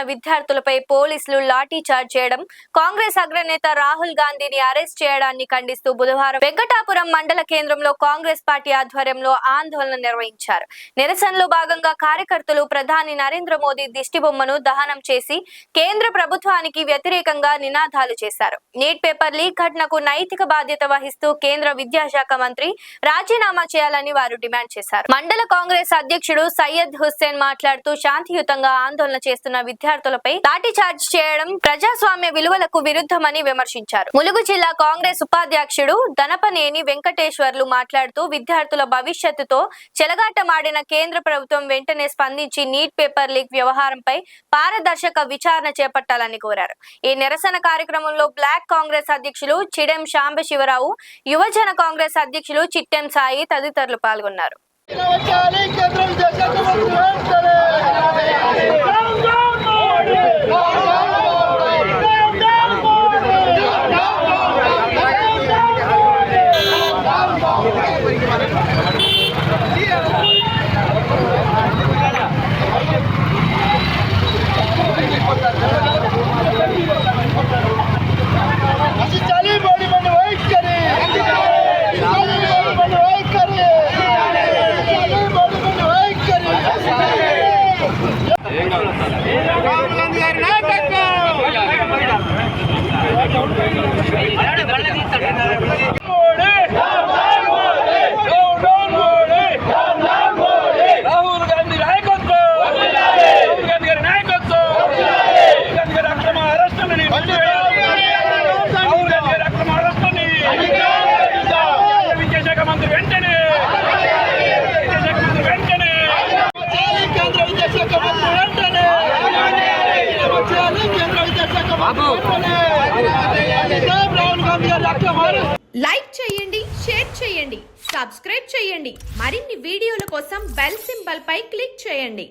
విద్యార్థులపై పోలీసులు లాఠీ చార్జ్ చేయడం, కాంగ్రెస్ అగ్రనేత రాహుల్ గాంధీని అరెస్ట్ చేయడాన్ని ఖండిస్తూ బుధవారం వెంకటాపురం మండల కేంద్రంలో కాంగ్రెస్ పార్టీ ఆధ్వర్యంలో ఆందోళన నిర్వహించారు. నిరసనలో భాగంగా కార్యకర్తలు ప్రధాని నరేంద్ర మోదీ దిష్టిబొమ్మను దహనం చేసి కేంద్ర ప్రభుత్వానికి వ్యతిరేకంగా నినాదాలు చేశారు. నీట్ పేపర్ లీక్ ఘటనకు నైతిక బాధ్యత వహిస్తూ కేంద్ర విద్యాశాఖ మంత్రి రాజీనామా చేయాలని వారు డిమాండ్ చేశారు. మండల కాంగ్రెస్ అధ్యక్షుడు సయ్యద్ హుస్సేన్ మాట్లాడుతూ శాంతియుతంగా ఆందోళన చేస్తున్న విద్యార్థులపై లాఠీ చార్జ్ చేయడం ప్రజాస్వామ్య విలువలకు విరుద్ధమని విమర్శించారు. ములుగు జిల్లా కాంగ్రెస్ ఉపాధ్యక్షుడు దనపనేని వెంకటేశ్వర్లు మాట్లాడుతూ విద్యార్థుల భవిష్యత్తుతో చెలగాటమాడిన కేంద్ర ప్రభుత్వం వెంటనే స్పందించి నీట్ పేపర్ లీక్ వ్యవహారంపై పారదర్శక విచారణ చేపట్టాలని కోరారు. ఈ నిరసన కార్యక్రమంలో బ్లాక్ కాంగ్రెస్ అధ్యక్షులు చిడెం శాంబశివరావు, యువజన కాంగ్రెస్ అధ్యక్షులు చిట్టెం సాయి తదితరులు పాల్గొన్నారు. లైక్ చేయండి, షేర్ చేయండి, సబ్స్క్రైబ్ చేయండి. మరిన్ని వీడియోల కోసం బెల్ సింబల్ పై క్లిక్ చేయండి.